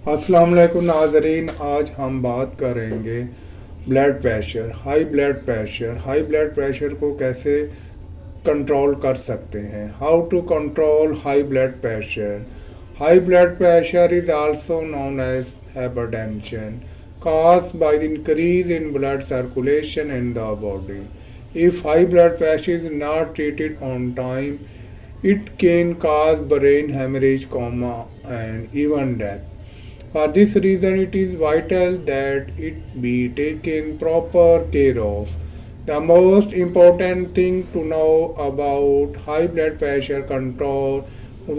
अस्सलाम वालेकुम नाज़रीन, आज हम बात करेंगे blood pressure. High blood pressure को कैसे कंट्रोल कर सकते हैं। How to control high blood pressure. High blood pressure is also known as hypertension caused by the increase in blood circulation in the body. If high blood pressure is not treated on time, it can cause brain hemorrhage, coma, and even death. For this reason, it is vital that it be taken proper care of. The most important thing to know about high blood pressure control: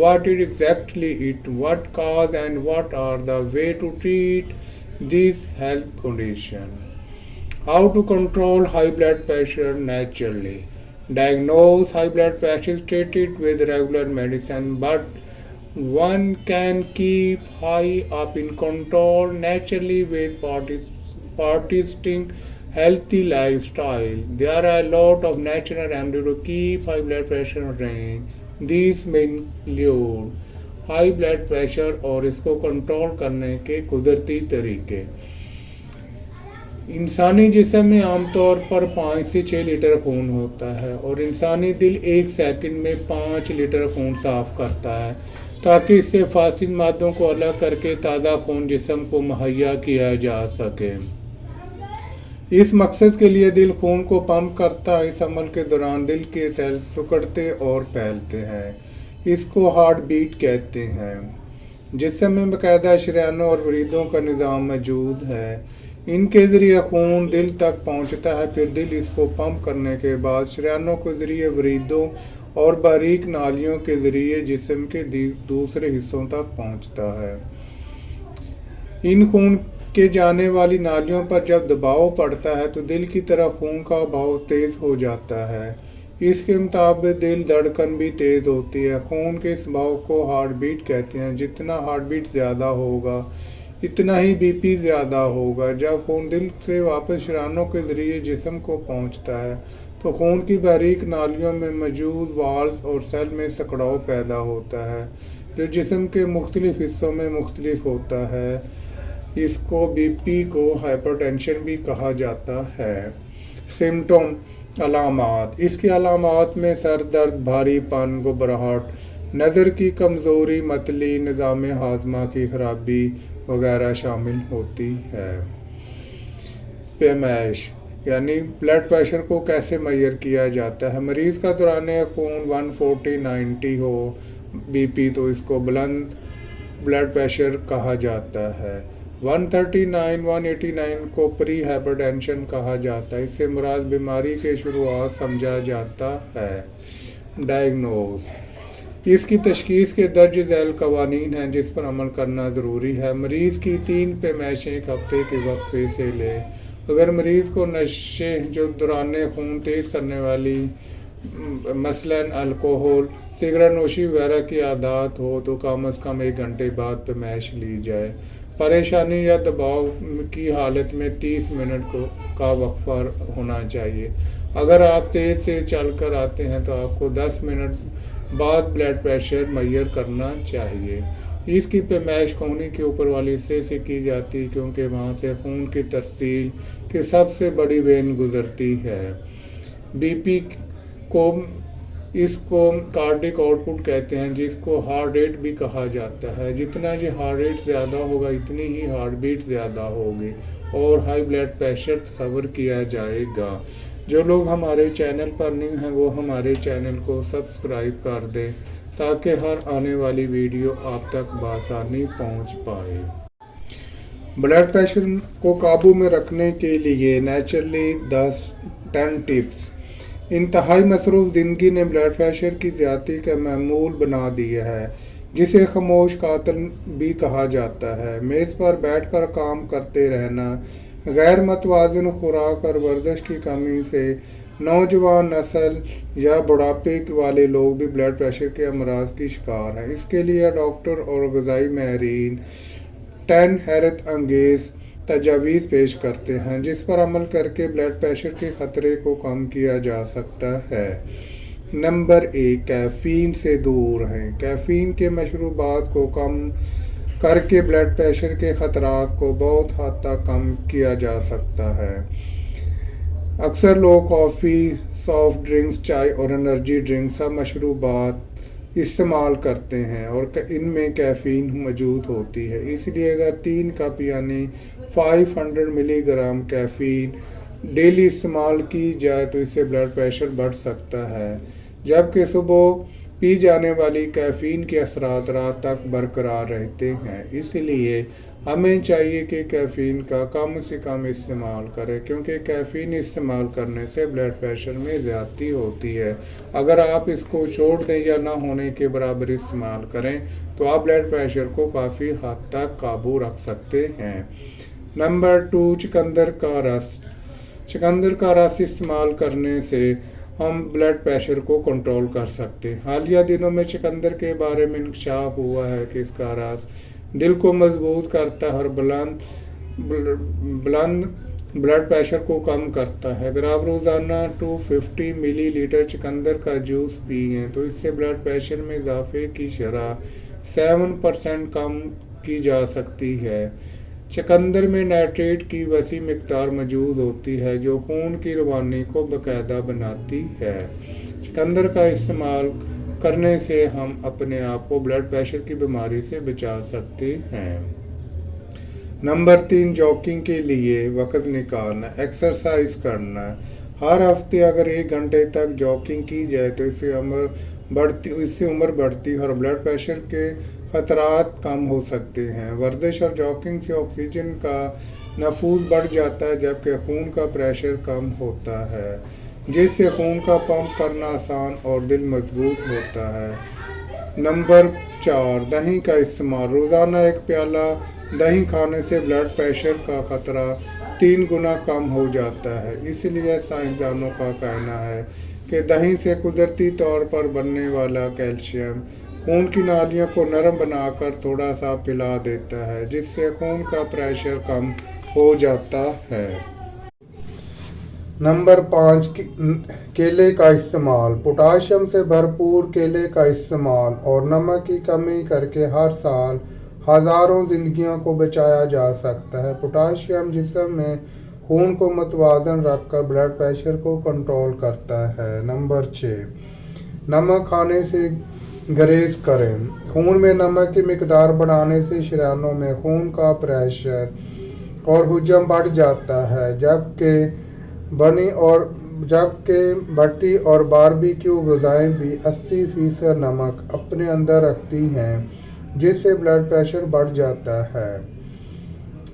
what it exactly is, what cause, and what are the way to treat this health condition. How to control high blood pressure naturally. Diagnose high blood pressure treated with regular medicine, but one can keep high up in control naturally with practicing healthy lifestyle. There are a lot of natural remedies to keep high blood pressure in range. These may include high blood pressure और इसको control करने के कुदरती तरीके। इंसानी जिस्म में आमतौर पर 5 से 6 लीटर खून होता है और इंसानी दिल एक सेकंड में 5 लीटर खून साफ करता है ताकि इससे फासिद मादों को अलग करके ताज़ा खून जिस्म को मुहैया किया जा सके। इस मकसद के लिए दिल खून को पंप करता है। इस अमल के दौरान दिल के सेल्स सिकुड़ते और फैलते हैं, इसको हार्ट बीट कहते हैं। जिस्म में बाकायदा शरीयानों और वरीदों का निज़ाम मौजूद है, इनके ज़रिए खून दिल तक पहुंचता है। फिर दिल इसको पंप करने के बाद शरीयानों के ज़रिए वरीदों और बारीक नालियों के ज़रिए जिस्म के दूसरे हिस्सों तक पहुंचता है। इन खून के जाने वाली नालियों पर जब दबाव पड़ता है तो दिल की तरफ खून का बहाव तेज़ हो जाता है। इसके मुताबिक दिल धड़कन भी तेज़ होती है। खून के इस बहाव को हार्ट बीट कहते हैं। जितना हार्ट बीट ज़्यादा होगा इतना ही बीपी ज़्यादा होगा। जब खून दिल से वापस शरीयानों के ज़रिए जिस्म को पहुंचता है तो खून की बारीक नालियों में मौजूद वाल्व और सेल में सिकुड़ाव पैदा होता है जो जिस्म के मुख्तलिफ हिस्सों में मुख्तलिफ होता है। इसको बीपी को हाइपरटेंशन भी कहा जाता है। सिम्टम अलामात। इसकी अलामात में सर दर्द, भारीपन, घबराहट, नज़र की कमज़ोरी, मतली, निज़ाम हाजमा की खराबी वगैरह शामिल होती है। पैमाइश यानी ब्लड प्रेशर को कैसे मेजर किया जाता है। मरीज़ का दौरान खून 140/90 हो बीपी तो इसको बुलंद ब्लड प्रेशर कहा जाता है। 139/189 को प्री हाइपरटेंशन कहा जाता है। इससे मुराद बीमारी के शुरुआत समझा जाता है। डायग्नोज। इसकी तशखीस के दर्ज झैल कवानीन हैं जिस पर अमल करना ज़रूरी है। मरीज़ की 3 पैमाइशें एक हफ्ते के वक्फे से लें। अगर मरीज़ को नशे जो दौरान खून तेज़ करने वाली मसलन अल्कोहल, सिगरेट नोशी वगैरह की आदत हो तो कम अज़ कम 1 घंटे बाद पैमाइश ली जाए। परेशानी या दबाव की हालत में 30 मिनट का वक्फा होना चाहिए। अगर आप तेज़ से चल कर आते हैं तो आपको 10 मिनट बाद ब्लड प्रेशर मेजर करना चाहिए। इसकी पैमाइश खूनी के ऊपर वाले हिस्से से की जाती है क्योंकि वहाँ से खून की तरसील की सबसे बड़ी वेन गुजरती है। बीपी को इसको कार्डिक आउटपुट कहते हैं जिसको हार्ट रेट भी कहा जाता है। जितना ये हार्ट रेट ज़्यादा होगा इतनी ही हार्ट बीट ज़्यादा होगी और हाई ब्लड प्रेशर तस्वर किया जाएगा। जो लोग हमारे चैनल पर न्यू हैं वो हमारे चैनल को सब्सक्राइब कर दें ताकि हर आने वाली वीडियो आप तक बआसानी पहुंच पाए। ब्लड प्रेशर को काबू में रखने के लिए नेचुरली 10 टिप्स। इंतहाई मसरूफ़ ज़िंदगी ने ब्लड प्रेशर की ज़्यादती का मामूल बना दिया है जिसे खामोश कातिल भी कहा जाता है। मेज़ पर बैठकर काम करते रहना, गैर मतवाज़न खुराक और वर्जिश की कमी से नौजवान नस्ल या बुढ़ापे वाले लोग भी ब्लड प्रेशर के अमराज की शिकार हैं। इसके लिए डॉक्टर और ग़िज़ाई माहिरीन 10 हैरत अंगेज़ तजावीज़ पेश करते हैं जिस पर अमल करके ब्लड प्रेशर के ख़तरे को कम किया जा सकता है। नंबर 1, कैफ़ीन से दूर रहें। कैफ़ीन के मशरूबात को कम کر کے بلڈ پریشر کے خطرات کو بہت حد تک کم کیا جا سکتا ہے۔ اکثر لوگ کافی، سافٹ ڈرنکس، چائے اور انرجی ڈرنکس سب مشروبات استعمال کرتے ہیں اور ان میں کیفین موجود ہوتی ہے۔ اس لیے اگر 3 کپ یعنی 500 ملی گرام کیفین ڈیلی استعمال کی جائے تو اس سے بلڈ پریشر بڑھ سکتا ہے، جبکہ صبح پی جانے والی کیفین کے اثرات رات تک برقرار رہتے ہیں۔ اس لیے ہمیں چاہیے کہ کیفین کا کم سے کم استعمال کریں، کیونکہ کیفین استعمال کرنے سے بلڈ پریشر میں زیادتی ہوتی ہے۔ اگر آپ اس کو چھوڑ دیں یا نہ ہونے کے برابر استعمال کریں تو آپ بلڈ پریشر کو کافی حد تک قابو رکھ سکتے ہیں۔ نمبر 2، چقندر کا رس۔ چقندر کا رس استعمال کرنے سے ہم بلڈ پریشر کو کنٹرول کر سکتے ہیں۔ حالیہ دنوں میں چقندر کے بارے میں انکشاف ہوا ہے کہ اس کا رس دل کو مضبوط کرتا ہے اور بلند بلڈ پریشر کو کم کرتا ہے۔ اگر آپ روزانہ 250 ملی لیٹر چقندر کا جوس پئیں تو اس سے بلڈ پریشر میں اضافے کی شرح 7% کم کی جا سکتی ہے۔ چقندر میں نائٹریٹ کی وسیع مقدار موجود ہوتی ہے جو خون کی روانی کو باقاعدہ بناتی ہے۔ چقندر کا استعمال کرنے سے ہم اپنے آپ کو بلڈ پریشر کی بیماری سے بچا سکتے ہیں۔ نمبر 3، جاگنگ کے لیے وقت نکالنا، ایکسرسائز کرنا۔ ہر ہفتے اگر 1 گھنٹے تک جاگنگ کی جائے تو اس سے عمر بڑھتی ہے اور بلڈ پریشر کے خطرات کم ہو سکتے ہیں۔ ورزش اور جاگنگ سے آکسیجن کا نفوذ بڑھ جاتا ہے جبکہ خون کا پریشر کم ہوتا ہے، جس سے خون کا پمپ کرنا آسان اور دل مضبوط ہوتا ہے۔ نمبر 4، دہی کا استعمال۔ روزانہ 1 پیالہ دہی کھانے سے بلڈ پریشر کا خطرہ 3 گنا کم ہو جاتا ہے۔ اس لیے سائنسدانوں کا کہنا ہے کہ دہی سے قدرتی طور پر بننے والا کیلشیم خون کی نالیوں کو نرم بنا کر تھوڑا سا پلا دیتا ہے، جس سے خون کا پریشر کم ہو جاتا ہے۔ نمبر 5، کیلے کا استعمال۔ پوٹاشیم سے بھرپور کیلے کا استعمال اور نمک کی کمی کر کے ہر سال ہزاروں زندگیوں کو بچایا جا سکتا ہے۔ پوٹاشیم جسم میں خون کو متوازن رکھ کر بلڈ پریشر کو کنٹرول کرتا ہے۔ نمبر 6، نمک کھانے سے گریز کریں۔ خون میں نمک کی مقدار بڑھانے سے شریانوں میں خون کا پریشر اور حجم بڑھ جاتا ہے، جبکہ بٹی اور باربیکیو غذائیں بھی 80% نمک اپنے اندر رکھتی ہیں، جس سے بلڈ پریشر بڑھ جاتا ہے۔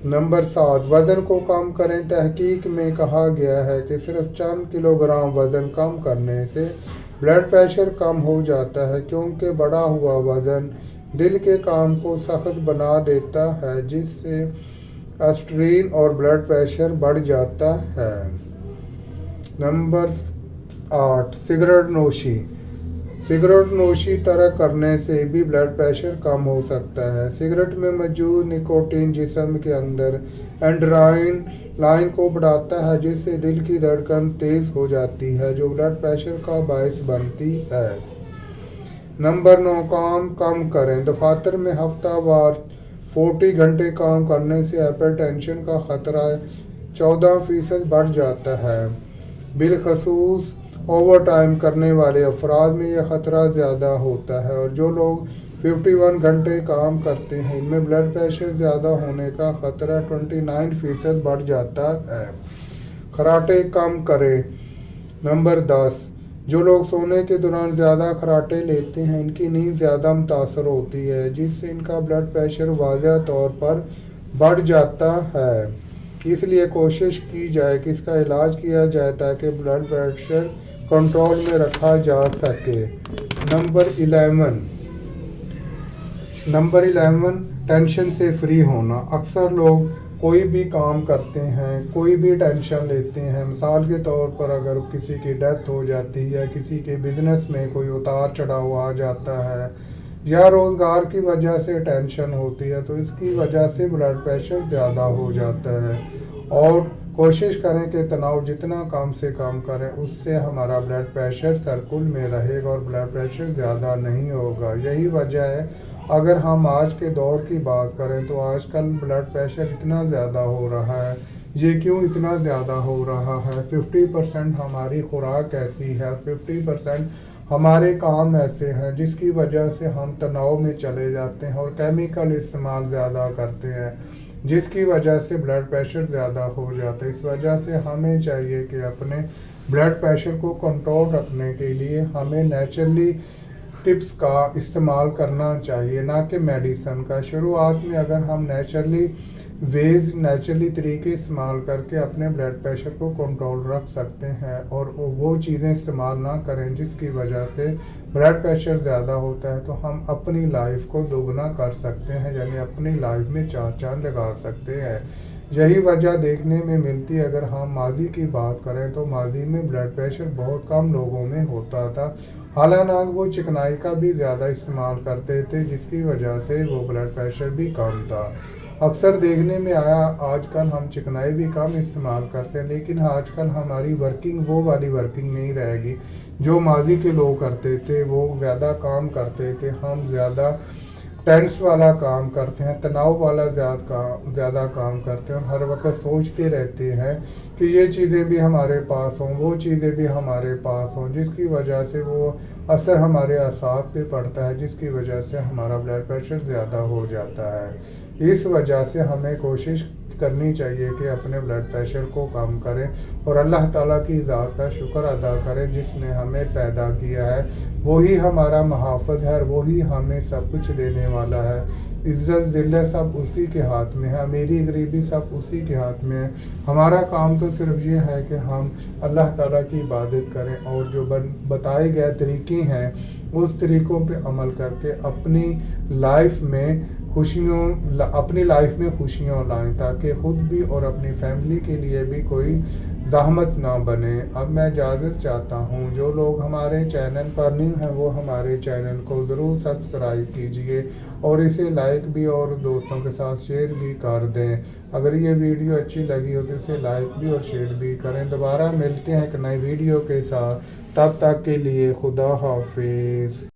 نمبر 7، وزن کو کم کریں۔ تحقیق میں کہا گیا ہے کہ صرف چند کلو گرام وزن کم کرنے سے بلڈ پریشر کم ہو جاتا ہے، کیونکہ بڑھا ہوا وزن دل کے کام کو سخت بنا دیتا ہے، جس سے اسٹرین اور بلڈ پریشر بڑھ جاتا ہے۔ نمبر 8، سگریٹ نوشی۔ سگریٹ نوشی ترک کرنے سے بھی بلڈ پریشر کم ہو سکتا ہے۔ سگریٹ میں موجود نکوٹین جسم کے اندر ایڈرینالائن کو بڑھاتا ہے، جس سے دل کی دھڑکن تیز ہو جاتی ہے، جو بلڈ پریشر کا باعث بنتی ہے۔ نمبر 9، کام کم کریں۔ دفاتر میں ہفتہ وار 40 گھنٹے کام کرنے سے ہائپر ٹینشن کا خطرہ 14% بڑھ جاتا ہے۔ بالخصوص اوور ٹائم کرنے والے افراد میں یہ خطرہ زیادہ ہوتا ہے، اور جو لوگ 51 گھنٹے کام کرتے ہیں ان میں بلڈ پریشر زیادہ ہونے کا خطرہ 29% بڑھ جاتا ہے۔ خراٹے کم کریں۔ نمبر 10، جو لوگ سونے کے دوران زیادہ خراٹے لیتے ہیں ان کی نیند زیادہ متاثر ہوتی ہے، جس سے ان کا بلڈ پریشر واضح طور پر بڑھ جاتا ہے۔ اس لیے کوشش کی جائے کہ اس کا علاج کیا جائے تاکہ بلڈ پریشر کنٹرول میں رکھا جا سکے۔ نمبر 11، ٹینشن سے فری ہونا۔ اکثر لوگ کوئی بھی کام کرتے ہیں، کوئی بھی ٹینشن لیتے ہیں۔ مثال کے طور پر اگر کسی کی ڈیتھ ہو جاتی ہے یا کسی کے بزنس میں کوئی اتار چڑھاؤ آ جاتا ہے یا روزگار کی وجہ سے ٹینشن ہوتی ہے تو اس کی وجہ سے بلڈ پریشر زیادہ ہو جاتا ہے، اور कोशिश करें कि तनाव जितना कम से कम करें, उससे हमारा ब्लड प्रेशर सर्कुल में रहेगा और ब्लड प्रेशर ज़्यादा नहीं होगा। यही वजह है, अगर हम आज के दौर की बात करें तो आजकल ब्लड प्रेशर इतना ज़्यादा हो रहा है। ये क्यों इतना ज़्यादा हो रहा है? 50% हमारी खुराक ऐसी है, 50% हमारे काम ऐसे हैं जिसकी वजह से हम तनाव में चले जाते हैं और केमिकल इस्तेमाल ज़्यादा करते हैं, जिसकी वजह से ब्लड प्रेशर ज़्यादा हो जाता है। इस वजह से हमें चाहिए कि अपने ब्लड प्रेशर को कंट्रोल रखने के लिए हमें नेचुरली टिप्स का इस्तेमाल करना चाहिए, ना कि मेडिसन का। शुरुआत में अगर हम नेचुरली तरीके इस्तेमाल करके अपने ब्लड प्रेशर को कंट्रोल रख सकते हैं और वो चीज़ें इस्तेमाल ना करें जिसकी वजह से ब्लड प्रेशर ज़्यादा होता है, तो हम अपनी लाइफ को दोगुना कर सकते हैं, यानी अपनी लाइफ में 4 चांद लगा सकते हैं। यही वजह देखने में मिलती है। अगर हम माजी की बात करें तो माजी में ब्लड प्रेशर बहुत कम लोगों में होता था, हालांकि वो चिकनाई का भी ज़्यादा इस्तेमाल करते थे, जिसकी वजह से वो ब्लड प्रेशर भी कम था। अक्सर देखने में आया आजकल हम चिकनाई भी कम इस्तेमाल करते हैं, लेकिन आजकल हमारी वर्किंग वो वाली वर्किंग नहीं रहेगी जो माजी के लोग करते थे। वो ज़्यादा काम करते थे, हम ज़्यादा टेंस वाला काम करते हैं, तनाव वाला ज़्यादा काम करते हैं और हर वक्त सोचते रहते हैं कि ये चीज़ें भी हमारे पास हों, वो चीज़ें भी हमारे पास हों, जिसकी वजह से वो असर हमारे असाब पे पड़ता है, जिसकी वजह से हमारा ब्लड प्रेशर ज़्यादा हो जाता है। इस वजह से हमें कोशिश करनी चाहिए कि अपने ब्लड प्रेशर को कम करें और अल्लाह ताला की ज़ात का शुक्र अदा करें जिसने हमें पैदा किया है। वही हमारा मुहाफ़िज़ है और वही हमें सब कुछ देने वाला है। इज़्ज़त ज़िल्लत सब उसी के हाथ में है, अमीरी गरीबी सब उसी के हाथ में है। हमारा काम तो सिर्फ ये है कि हम अल्लाह ताला की इबादत करें और जो बताए गए तरीके हैं उस तरीक़ों पे अमल करके अपनी लाइफ में खुशियाँ लाएं, ताकि ख़ुद भी और अपनी फैमिली के लिए भी कोई ज़हमत ना बने। अब मैं इजाज़त चाहता हूँ, जो लोग हमारे चैनल पर न्यू हैं वो हमारे चैनल को ज़रूर सब्सक्राइब कीजिए और इसे लाइक भी और दोस्तों के साथ शेयर भी कर दें। अगर ये वीडियो अच्छी लगी हो तो इसे लाइक भी और शेयर भी करें। दोबारा मिलते हैं एक नई वीडियो के साथ, तब तक के लिए खुदा हाफिज़।